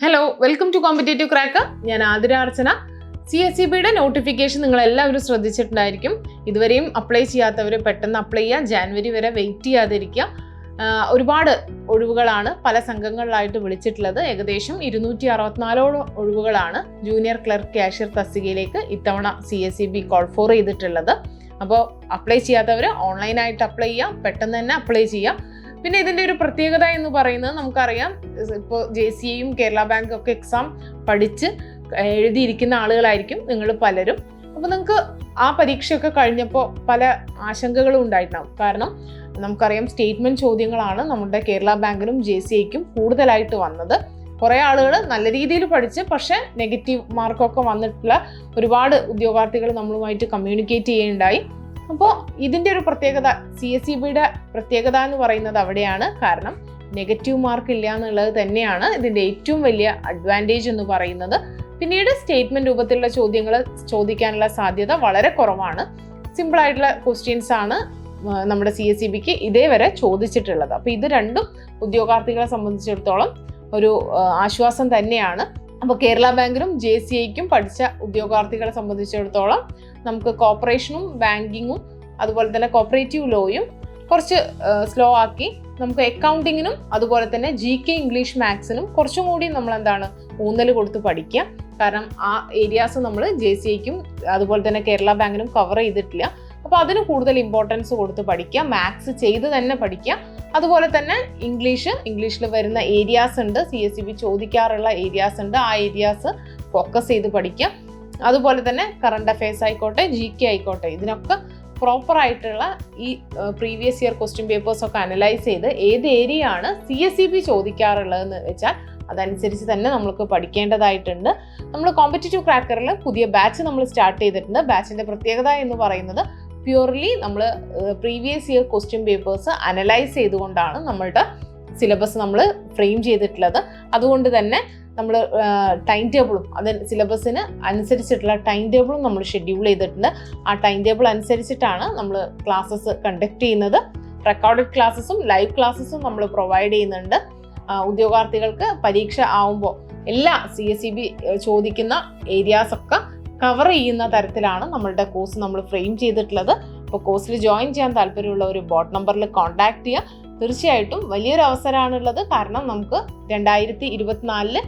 Hello, welcome to competitive cracker. ഞാൻ ആതിര അർച്ചന. CSEBയുടെ notification നിങ്ങൾ എല്ലാവരും ശ്രദ്ധിച്ചിട്ടുണ്ടായിരിക്കും. ഇതുവരെയും അപ്ലൈ ചെയ്യാത്തവർ പെട്ടെന്ന് അപ്ലൈ ചെയ്യുക. ജാനുവരി വരെ വെയിറ്റ് ചെയ്യാതിരിക്കുക. ഒരുപാട് ഒഴിവുകളാണ് പല സംഘങ്ങളിലായിട്ട് വിളിച്ചിട്ടുള്ളത്. ഏകദേശം 264 ഒഴിവുകളാണ് ജൂനിയർ ക്ലർക്ക് കാഷ്യർ തസ്തികയിലേക്ക് ഇത്തവണ CSEB കോൾ ഫോർ ചെയ്തിട്ടുള്ളത്. അപ്പോൾ അപ്ലൈ ചെയ്യാത്തവർ ഓൺലൈനായിട്ട് അപ്ലൈ ചെയ്യാം, പെട്ടെന്ന് തന്നെ അപ്ലൈ ചെയ്യാം. പിന്നെ ഇതിൻ്റെ ഒരു പ്രത്യേകത എന്ന് പറയുന്നത് നമുക്കറിയാം, ഇപ്പോൾ JCAയും കേരള ബാങ്കും ഒക്കെ എക്സാം പഠിച്ച് എഴുതിയിരിക്കുന്ന ആളുകളായിരിക്കും നിങ്ങൾ പലരും. അപ്പോൾ നിങ്ങൾക്ക് ആ പരീക്ഷയൊക്കെ കഴിഞ്ഞപ്പോൾ പല ആശങ്കകളും ഉണ്ടായിട്ടുണ്ടാവും. കാരണം നമുക്കറിയാം, സ്റ്റേറ്റ്മെൻറ്റ് ചോദ്യങ്ങളാണ് നമ്മുടെ കേരള ബാങ്കിനും JCAയ്ക്കും കൂടുതലായിട്ട് വന്നത്. കുറേ ആളുകൾ നല്ല രീതിയിൽ പഠിച്ച് പക്ഷേ നെഗറ്റീവ് മാർക്കൊക്കെ വന്നിട്ടുള്ള ഒരുപാട് ഉദ്യോഗാർത്ഥികൾ നമ്മളുമായിട്ട് കമ്മ്യൂണിക്കേറ്റ് ചെയ്യുകയുണ്ടായി. അപ്പോൾ ഇതിൻ്റെ ഒരു പ്രത്യേകത, CSEBയുടെ പ്രത്യേകത എന്ന് പറയുന്നത് അവിടെയാണ്. കാരണം നെഗറ്റീവ് മാർക്ക് ഇല്ല എന്നുള്ളത് തന്നെയാണ് ഇതിൻ്റെ ഏറ്റവും വലിയ അഡ്വാൻറ്റേജ് എന്ന് പറയുന്നത്. പിന്നീട് സ്റ്റേറ്റ്മെൻറ്റ് രൂപത്തിലുള്ള ചോദ്യങ്ങൾ ചോദിക്കാനുള്ള സാധ്യത വളരെ കുറവാണ്. സിമ്പിളായിട്ടുള്ള ക്വസ്റ്റ്യൻസ് ആണ് നമ്മുടെ CSEBക്ക് ഇതേവരെ ചോദിച്ചിട്ടുള്ളത്. അപ്പോൾ ഇത് രണ്ടും ഉദ്യോഗാർത്ഥികളെ സംബന്ധിച്ചിടത്തോളം ഒരു ആശ്വാസം തന്നെയാണ്. അപ്പോൾ കേരള ബാങ്കിനും JCAയ്ക്കും പഠിച്ച ഉദ്യോഗാർത്ഥികളെ സംബന്ധിച്ചിടത്തോളം നമുക്ക് കോർപ്പറേഷനും ബാങ്കിങ്ങും അതുപോലെ തന്നെ കോപ്പറേറ്റീവ് ലോയും കുറച്ച് സ്ലോ ആക്കി, നമുക്ക് അക്കൗണ്ടിങ്ങിനും അതുപോലെ തന്നെ GK ഇംഗ്ലീഷ് മാത്സിനും കുറച്ചും കൂടി നമ്മൾ ഊന്നൽ കൊടുത്ത് പഠിക്കുക. കാരണം ആ ഏരിയാസ് നമ്മൾ JCAയ്ക്കും അതുപോലെ തന്നെ കേരള ബാങ്കിനും കവർ ചെയ്തിട്ടില്ല. അപ്പോൾ അതിന് കൂടുതൽ ഇമ്പോർട്ടൻസ് കൊടുത്ത് പഠിക്കുക, മാത്സ് ചെയ്ത് തന്നെ പഠിക്കുക. അതുപോലെ തന്നെ ഇംഗ്ലീഷിൽ വരുന്ന ഏരിയാസ് ഉണ്ട്, CSEB ചോദിക്കാറുള്ള ഏരിയാസ് ഉണ്ട്, ആ ഏരിയാസ് ഫോക്കസ് ചെയ്ത് പഠിക്കുക. അതുപോലെ തന്നെ കറണ്ട് അഫയേഴ്സ് ആയിക്കോട്ടെ, GK ആയിക്കോട്ടെ, ഇതിനൊക്കെ പ്രോപ്പറായിട്ടുള്ള ഈ പ്രീവിയസ് ഇയർ ക്വസ്റ്റ്യൻ പേപ്പേഴ്സൊക്കെ അനലൈസ് ചെയ്ത് ഏത് ഏരിയ ആണ് CSEB ചോദിക്കാറുള്ളതെന്ന് വെച്ചാൽ അതനുസരിച്ച് തന്നെ നമുക്ക് പഠിക്കേണ്ടതായിട്ടുണ്ട്. നമ്മൾ കോമ്പറ്റേറ്റീവ് ക്രാക്കറിൽ പുതിയ ബാച്ച് നമ്മൾ സ്റ്റാർട്ട് ചെയ്തിട്ടുണ്ട്. ബാച്ചിൻ്റെ പ്രത്യേകത എന്ന് പറയുന്നത് പ്യൂർലി നമ്മൾ previous year question papers analyse ചെയ്തുകൊണ്ടാണ് നമ്മളുടെ സിലബസ് നമ്മൾ ഫ്രെയിം ചെയ്തിട്ടുള്ളത്. അതുകൊണ്ട് തന്നെ നമ്മൾ ടൈം ടേബിളും സിലബസിന് അനുസരിച്ചിട്ടുള്ള ടൈം ടേബിളും നമ്മൾ ഷെഡ്യൂൾ ചെയ്തിട്ടുണ്ട്. ആ ടൈം ടേബിൾ അനുസരിച്ചിട്ടാണ് നമ്മൾ ക്ലാസ്സസ് കണ്ടക്ട് ചെയ്യുന്നത്. റെക്കോർഡഡ് ക്ലാസ്സസും ലൈവ് ക്ലാസ്സസും നമ്മൾ പ്രൊവൈഡ് ചെയ്യുന്നുണ്ട്. ഉദ്യോഗാർത്ഥികൾക്ക് പരീക്ഷ ആവുമ്പോൾ എല്ലാ CSEB ചോദിക്കുന്ന ഏരിയാസൊക്കെ കവർ ചെയ്യുന്ന തരത്തിലാണ് നമ്മളുടെ കോഴ്സ് നമ്മൾ ഫ്രെയിം ചെയ്തിട്ടുള്ളത്. അപ്പോൾ കോഴ്സിൽ ജോയിൻ ചെയ്യാൻ താല്പര്യമുള്ള ഒരു ബോട്ട് നമ്പറിൽ കോൺടാക്ട് ചെയ്യുക. തീർച്ചയായിട്ടും വലിയൊരു അവസരമാണുള്ളത്. കാരണം നമുക്ക് 2024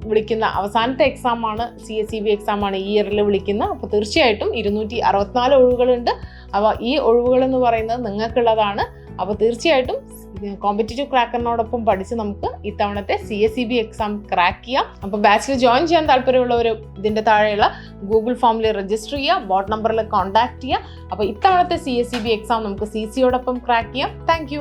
വിളിക്കുന്ന അവസാനത്തെ എക്സാമാണ്, CSEB എക്സാമാണ് ഈ ഇയറിൽ വിളിക്കുന്നത്. അപ്പോൾ തീർച്ചയായിട്ടും 264 ഒഴിവുകളുണ്ട്. അപ്പോൾ ഈ ഒഴിവുകൾ എന്ന് പറയുന്നത് നിങ്ങൾക്കുള്ളതാണ്. അപ്പോൾ തീർച്ചയായിട്ടും കോമ്പറ്റേറ്റീവ് ക്രാക്കറിനോടൊപ്പം പഠിച്ച് നമുക്ക് ഇത്തവണത്തെ CSEB എക്സാം ക്രാക്ക് ചെയ്യാം. അപ്പോൾ ബാച്ചിൽ ജോയിൻ ചെയ്യാൻ താല്പര്യമുള്ളവർ ഇതിൻ്റെ താഴെയുള്ള ഗൂഗിൾ ഫോമിൽ രജിസ്റ്റർ ചെയ്യുക, ബോട്ട് നമ്പറിൽ കോൺടാക്ട് ചെയ്യുക. അപ്പോൾ ഇത്തവണത്തെ CSEB എക്സാം നമുക്ക് CCയോടൊപ്പം ക്രാക്ക് ചെയ്യാം. താങ്ക്